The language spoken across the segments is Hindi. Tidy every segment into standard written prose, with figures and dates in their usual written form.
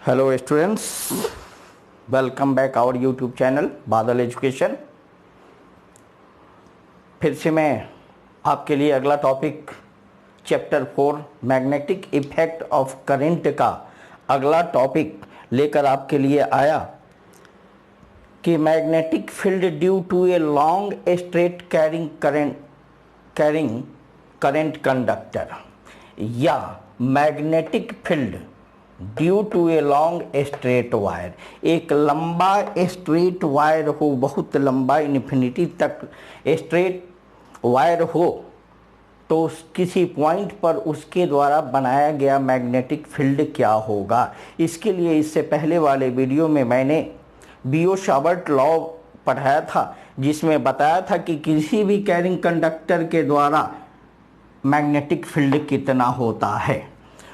Hello students, welcome back our YouTube channel Badal education. फिर से मैं आपके लिए अगला topic chapter 4 magnetic effect of current का अगला टॉपिक लेकर आपके लिए आया कि magnetic field due to a long straight carrying current conductor या magnetic field due to a long straight wire, एक लंबा स्ट्रेट वायर हो, बहुत लंबा इन्फिनिटी तक स्ट्रेट वायर हो, तो किसी पॉइंट पर उसके द्वारा बनाया गया मैग्नेटिक फील्ड क्या होगा। इसके लिए इससे पहले वाले वीडियो में मैंने बियो-सावर्ट लॉ पढ़ाया था, जिसमें बताया था कि किसी भी कैरिंग कंडक्टर के द्वारा मैग्नेटिक फील्ड कितना होता है।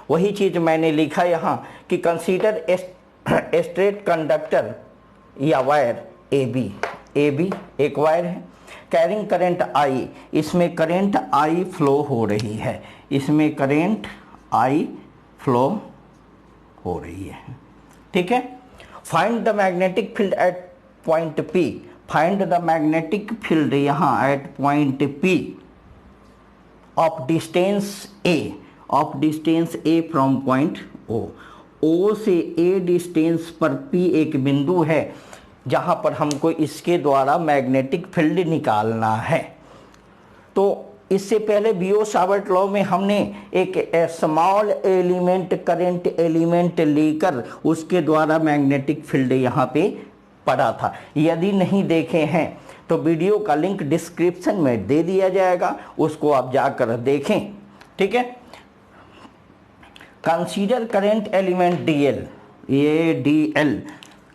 वही चीज़ मैंने लिखा यहाँ कि कंसीडर स्ट्रेट कंडक्टर या वायर ए बी एक वायर है, कैरिंग करंट आई, इसमें करंट आई फ्लो हो रही है, इसमें करंट आई फ्लो हो रही है। ठीक है। Find the magnetic field at point P, find the magnetic field यहाँ at point P of distance a from point O से ए डिस्टेंस पर पी एक बिंदु है जहां पर हमको इसके द्वारा मैग्नेटिक फील्ड निकालना है। तो इससे पहले बियो-सावर्ट लॉ में हमने एक स्मॉल एलिमेंट करंट एलिमेंट लेकर उसके द्वारा मैग्नेटिक फील्ड यहां पे पढ़ा था। यदि नहीं देखे हैं तो वीडियो का लिंक डिस्क्रिप्शन में दे दिया जाएगा, उसको आप जाकर देखें। ठीक है। कंसीडर करंट एलिमेंट डीएल, ये डीएल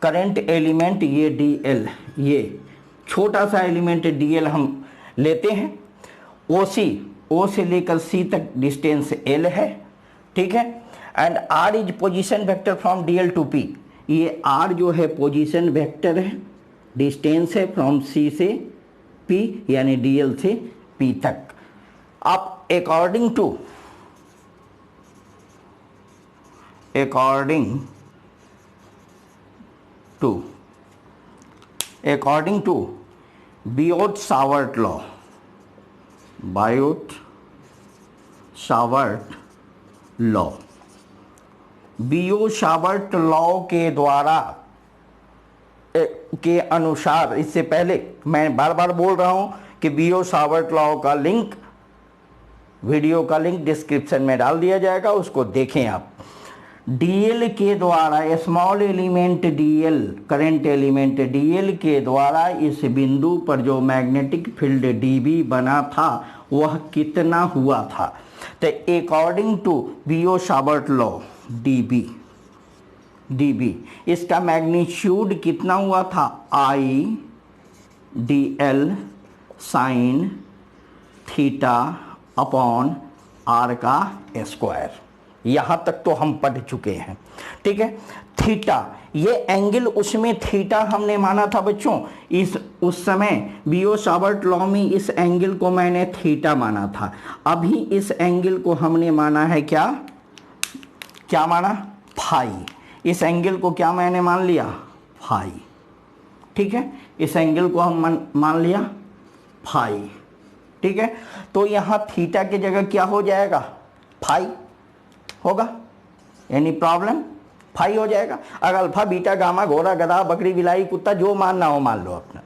करंट एलिमेंट, ये डीएल, ये छोटा सा एलिमेंट डीएल हम लेते हैं। ओ से लेकर सी तक डिस्टेंस एल है। ठीक है। And R is position vector from DL to P, ये आर जो है पोजीशन वेक्टर है, डिस्टेंस है फ्रॉम सी से पी यानी डीएल से पी तक। आप अकॉर्डिंग टू बियोट-सावर्ट लॉ के द्वारा के अनुसार, इससे पहले मैं बार बार बोल रहा हूं कि बियो-सावर्ट लॉ का लिंक, वीडियो का लिंक डिस्क्रिप्शन में डाल दिया जाएगा, उसको देखें आप। डीएल के द्वारा small element DL, current element DL के द्वारा इस बिंदु पर जो मैग्नेटिक फील्ड डीबी बना था वह कितना हुआ था। तो अकॉर्डिंग टू बियो-सावर्ट लॉ डीबी इसका मैग्नीट्यूड कितना हुआ था, I d l sine theta upon R का स्क्वायर। यहां तक तो हम पढ़ चुके हैं। ठीक है। थीटा, ये एंगल, उसमें थीटा हमने माना था बच्चों, उस समय बियो-सावर्ट लॉ में इस एंगल को मैंने थीटा माना था। अभी इस एंगल को हमने माना है क्या माना, फाई। इस एंगल को क्या मैंने मान लिया, फाई। ठीक है। इस एंगल को हम मान लिया फाई। ठीक है। तो यहां थीटा की जगह क्या हो जाएगा, फाई होगा, एनी प्रॉब्लम, फाई हो जाएगा। अगर अल्फा बीटा गामा घोड़ा गधा बकरी बिलाई कुत्ता जो मानना हो मान लो अपना,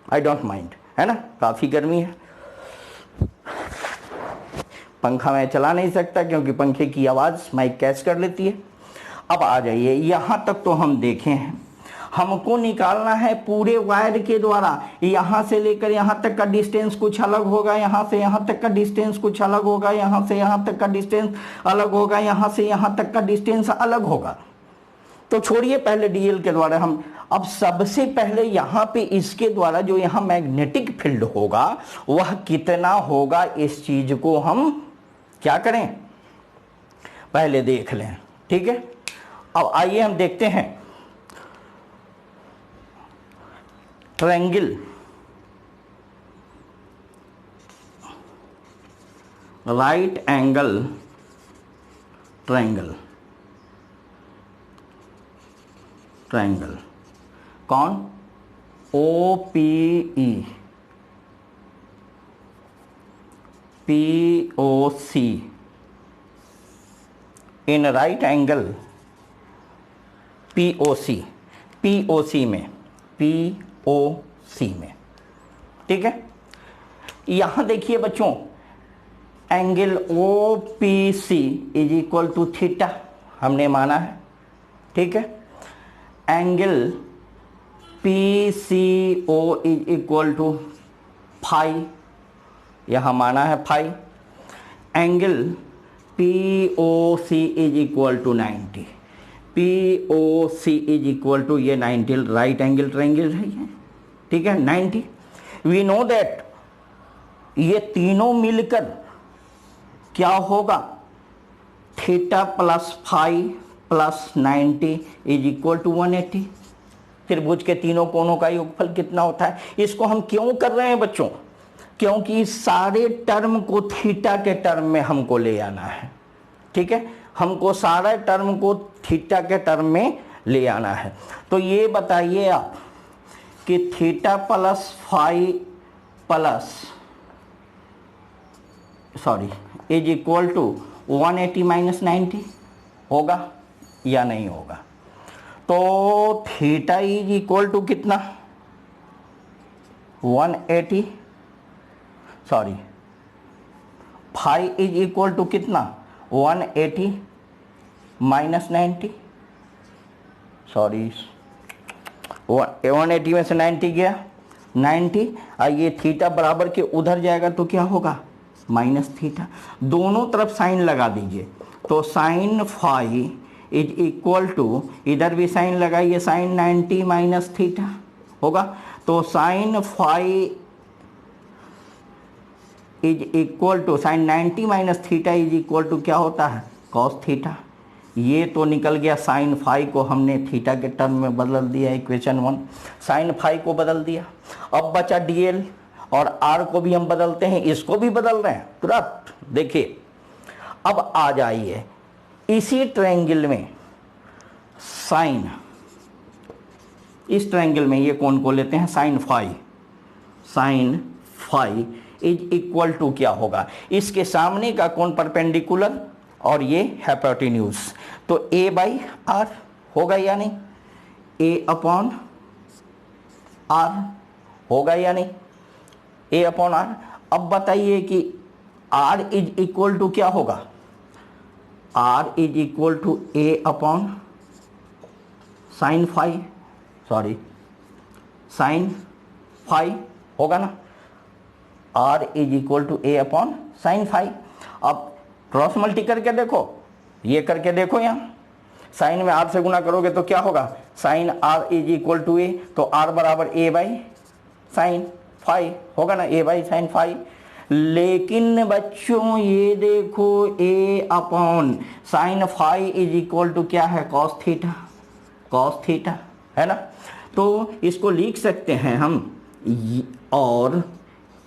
आई डोंट माइंड, है ना। काफ़ी गर्मी है, पंखा मैं चला नहीं सकता क्योंकि पंखे की आवाज़ माइक कैच कर लेती है। अब आ जाइए, यहाँ तक तो हम देखें हैं। हमको निकालना है पूरे वायर के द्वारा, यहाँ से लेकर यहाँ तक का डिस्टेंस कुछ अलग होगा, यहाँ से यहाँ तक का डिस्टेंस कुछ अलग होगा, यहाँ से यहाँ तक का डिस्टेंस अलग होगा, यहाँ से यहाँ तक का डिस्टेंस अलग होगा। तो छोड़िए पहले डीएल के द्वारा हम, अब सबसे पहले यहाँ पे इसके द्वारा जो यहाँ मैग्नेटिक फील्ड होगा वह कितना होगा, इस चीज को हम क्या करें, पहले देख लें। ठीक है। अब आइए हम देखते हैं triangle, right angle triangle. Triangle, कौन? OPE, POC in right angle POC में, ठीक है। यहां देखिए बच्चों, angle OPC is equal to theta हमने माना है, ठीक है। Angle PCO is equal to phi, यहां माना है phi. Angle POC is equal to 90, POC is equal to ये 90 राइट एंगल ट्रायंगल है ये, ठीक है 90। वी नो दैट ये तीनों मिलकर क्या होगा, theta plus phi plus 90 is equal to 180। त्रिभुज के तीनों कोणों का योगफल कितना होता है? इसको हम क्यों कर रहे हैं बच्चों? क्योंकि सारे टर्म को थीटा के टर्म में हमको ले आना है, ठीक है। हमको सारे टर्म को थीटा के टर्म में ले आना है। तो ये बताइए आप कि theta plus phi plus is equal to 180 minus 90 होगा या नहीं होगा? तो थीटा इज इक्वल टू कितना, 180, फाई इज इक्वल टू कितना, 180 माइनस 90, 180 में से 90 गया 90, और ये थीटा बराबर के उधर जाएगा तो क्या होगा, माइनस थीटा। दोनों तरफ साइन लगा दीजिए, तो sine phi is equal to, इधर भी साइन लगाइए, साइन 90 माइनस थीटा होगा। तो sine phi is equal to, sine 90 minus theta is equal to क्या होता है, कॉस थीटा। ये तो निकल गया, साइन फाई को हमने थीटा के टर्म में बदल दिया, इक्वेशन 1 साइन फाई को बदल दिया। अब बचा DL, और R को भी हम बदलते हैं, इसको भी बदल रहे हैं तुरंत। देखिए अब आ जाइए इसी ट्रायंगल में, साइन, इस ट्रायंगल में ये कोण को लेते हैं sine phi is equal to क्या होगा, इसके सामने का कोण परपेंडिकुलर और ये हाइपोटेन्यूज, तो A/R होगा या नहीं, A/R होगा या नहीं, A/R। अब बताइए कि R इज इक्वल टू क्या होगा, R is equal to A/ sine phi होगा ना, R is equal to A/ sine phi. अब क्रॉस मल्टी करके देखो, ये करके देखो, यहाँ साइन में R से गुना करोगे तो क्या होगा, sine R is equal to A, तो R बराबर A/ साइन फाई होगा ना, A/ साइन फाई। लेकिन बच्चों ये देखो A/ sine phi is equal to क्या है, कॉस थीटा है ना। तो इसको लिख सकते हैं हम, और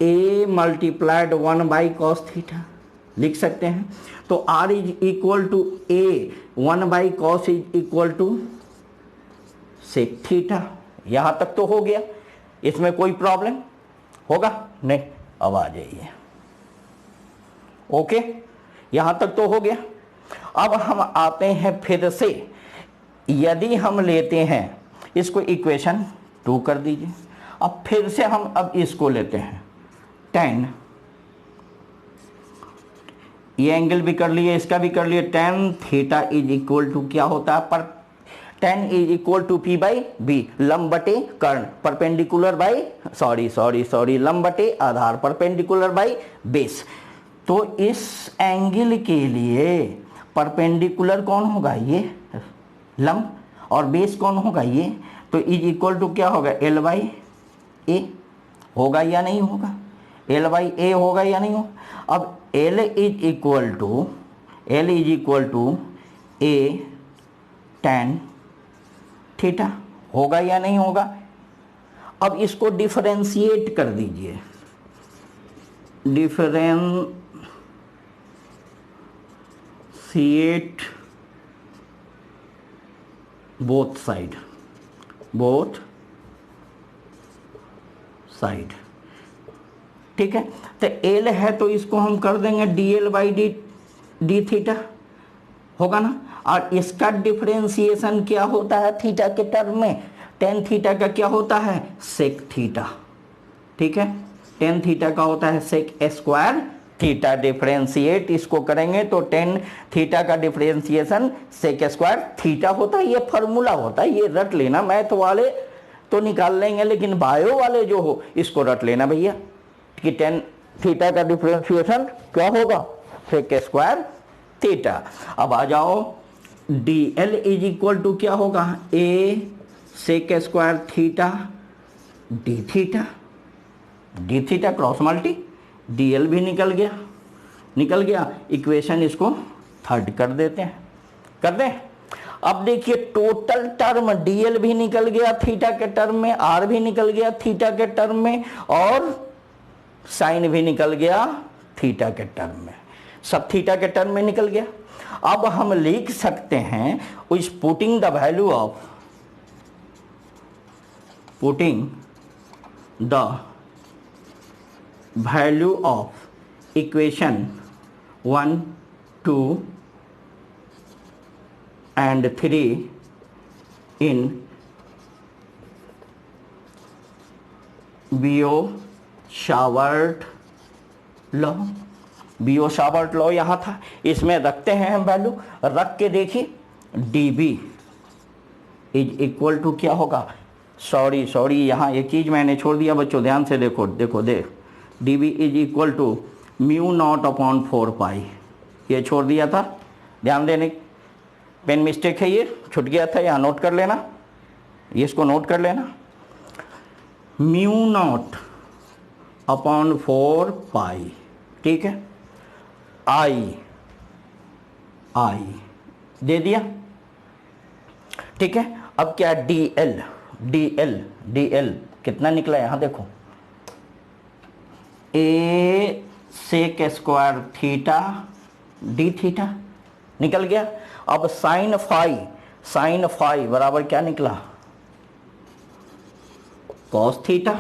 A मल्टीप्लाइड 1/cos थीटा लिख सकते हैं। तो R is equal to A 1/cos is equal to sec theta. यहां तक तो हो गया, इसमें कोई प्रॉब्लम होगा नहीं? अब आ जाइए, ओके, यहां तक तो हो गया। अब हम आते हैं फिर से, यदि हम लेते हैं इसको इक्वेशन 2 कर दीजिए। अब फिर से हम अब इसको लेते हैं tan, ये एंगल भी कर लिए, इसका भी कर लिए, tan theta is equal to क्या होता है, पर tan is equal to P/B, लंब बटे कर्ण, परपेंडिकुलर बाई सॉरी लंब बटे आधार, परपेंडिकुलर बाई बेस। तो इस एंगल के लिए परपेंडिकुलर कौन होगा, ये लंब, और बेस कौन होगा, ये। तो इज इक्वल टू क्या होगा, L/A होगा या नहीं होगा, L/A होगा या नहीं होगा। अब L is equal to A tan theta होगा या नहीं होगा। अब इसको डिफरेंशिएट कर दीजिए, differentiate both side, both side. ठीक है, तो एल है तो इसको हम कर देंगे dl बाई डी थीटा, होगा ना। और इसका डिफरेंशिएशन क्या होता है थीटा के टर्म में, टेन थीटा का क्या होता है सेक थीटा। ठीक है, टेन थीटा का होता है सेक स्क्वायर थीटा। डिफरेंशिएट इसको करेंगे तो टेन थीटा का डिफरेंशिएशन सेक स्क्वायर थीटा होता है। ये फॉर्मूला होता है, ये रट लेना। मैथ वाले तो निकाल लेंगे, लेकिन बायो वाले जो हो इसको रट लेना भैया कि टेन थीटा का डिफरेंशिएशन क्या होगा सेक स्क्वायर थीटा। अब आ जाओ D L is equal to क्या होगा a sec square theta D theta. D theta cross multi D L भी निकल गया। इक्वेशन इसको थर्ड कर देते हैं, कर दें। अब देखिए टोटल टर्म डी एल भी निकल गया थीटा के टर्म में, आर भी निकल गया थीटा के टर्म में, और साइन भी निकल गया थीटा के टर्म में। सब थीटा के टर्म में निकल गया। अब हम लिख सकते हैं is putting the value of equation 1, 2 and 3 in Biot-Savart law यहाँ था, इसमें रखते हैं हम वैल्यू। रख के देखिए dB इज इक्वल टू क्या होगा, सॉरी यहाँ एक चीज़ मैंने छोड़ दिया बच्चों, ध्यान से देखो dB is equal to mu naught upon 4π, ये छोड़ दिया था, ध्यान देने। पेन मिस्टेक है, ये छूट गया था, यहाँ नोट कर लेना, ये इसको नोट कर लेना। म्यू नॉट अपॉन 4π, ठीक है। आई दे दिया, ठीक है। अब क्या DL कितना निकला यहाँ देखो, a sec square theta D theta निकल गया। अब साइन फाई बराबर क्या निकला कॉस थीटा।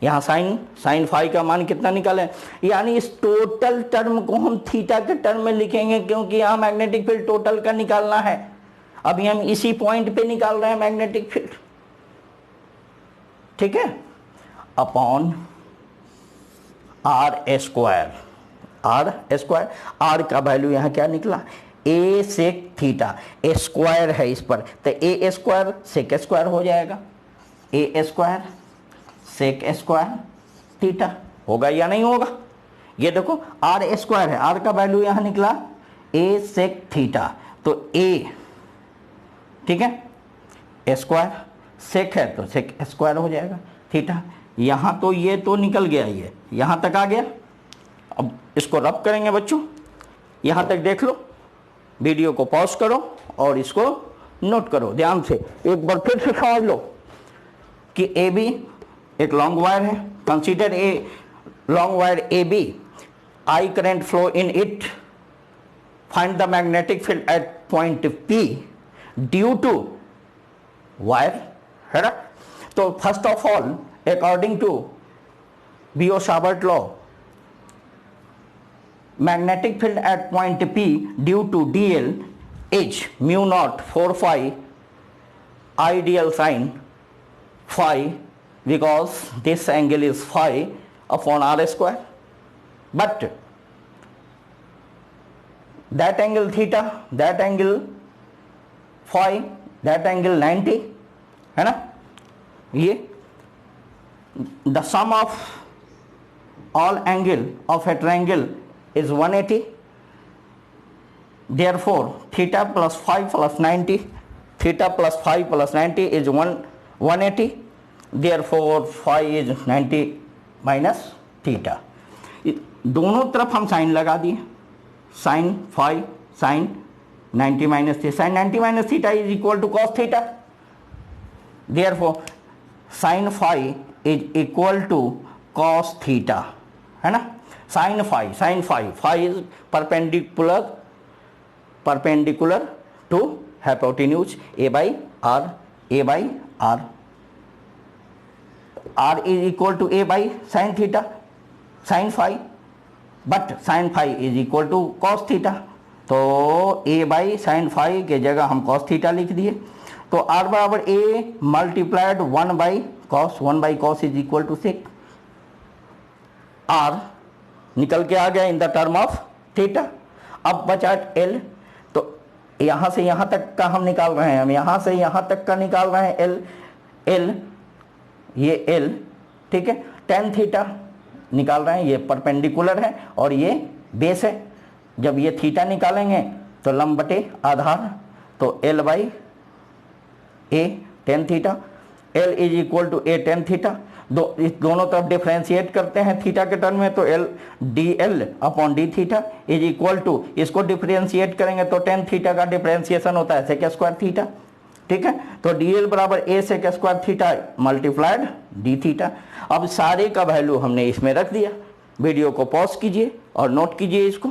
यहाँ साइन फाई का मान कितना निकाले, यानी इस टोटल टर्म को हम थीटा के टर्म में लिखेंगे, क्योंकि यहाँ मैग्नेटिक फील्ड टोटल का निकालना है। अभी हम इसी पॉइंट पे निकाल रहे हैं मैग्नेटिक फील्ड, ठीक है। अपॉन आर स्क्वायर, आर का वैल्यू यहाँ क्या निकला ए सेक थीटा, ए स्क्वायर है इस पर, तो ए स्क्वायर सेक स्क्वायर हो जाएगा, ए स्क्वायर सेक स्क्वायर थीटा होगा या नहीं होगा। ये देखो आर स्क्वायर है, आर का वैल्यू यहाँ निकला ए सेक थीटा, तो ए, ठीक है, ए स्क्वायर सेक है तो सेक स्क्वायर हो जाएगा थीटा। यहाँ तो ये तो निकल गया, ये यहाँ तक आ गया। अब इसको रब करेंगे बच्चों, यहाँ तक देख लो, वीडियो को पॉज करो और इसको नोट करो ध्यान से, एक बार फिर से समझ लो कि ए बी एक लॉन्ग वायर है। Consider a long wire A B, I current flow in it, find the magnetic field at point P due to wire, है ना। तो first of all according to बियो-सावर्ट law, magnetic field at point P due to dl is mu naught 4π ideal sine phi, because this angle is phi upon r square, but that angle theta, that angle phi, that angle 90 है ना। ये the sum of all angle of a triangle is 180, therefore theta plus phi plus 90, theta plus phi plus 90 is 180, therefore phi is 90 minus theta। दोनों तरफ हम साइन लगा दिए, sine phi sine 90 minus theta, sine 90 minus theta is equal to cos theta, therefore sine phi is equal to cos theta, है ना। Sine phi is perpendicular to hypotenuse A by R R is equal to A by sine theta sine phi, but sine phi is equal to cos theta, तो ए बाई साइन फाई के जगह हम कॉस थीटा लिख दिए। तो आर बराबर a multiplied 1 by cos is equal to sec, R निकल के आ गया in the term of theta. अब बचा एल, तो यहाँ से यहाँ तक का हम निकाल रहे हैं, हम यहाँ से यहाँ तक का निकाल रहे हैं एल, ये एल, ठीक है, टेन थीटा निकाल रहे हैं, ये परपेंडिकुलर है और ये बेस है। जब ये थीटा निकालेंगे तो लंब बटे आधार, तो L by A tan theta, L is equal to A tan theta. इस दोनों तरफ डिफ्रेंशिएट करते हैं थीटा के टर्म में, तो L D L upon D theta is equal to, इसको डिफ्रेंशिएट करेंगे तो टेन थीटा का डिफ्रेंशिएशन होता है सेक स्क्वायर थीटा, ठीक है। तो डी एल बराबर a sec square theta multiplied D theta. अब सारे का वैल्यू हमने इसमें रख दिया। वीडियो को पॉज कीजिए और नोट कीजिए इसको।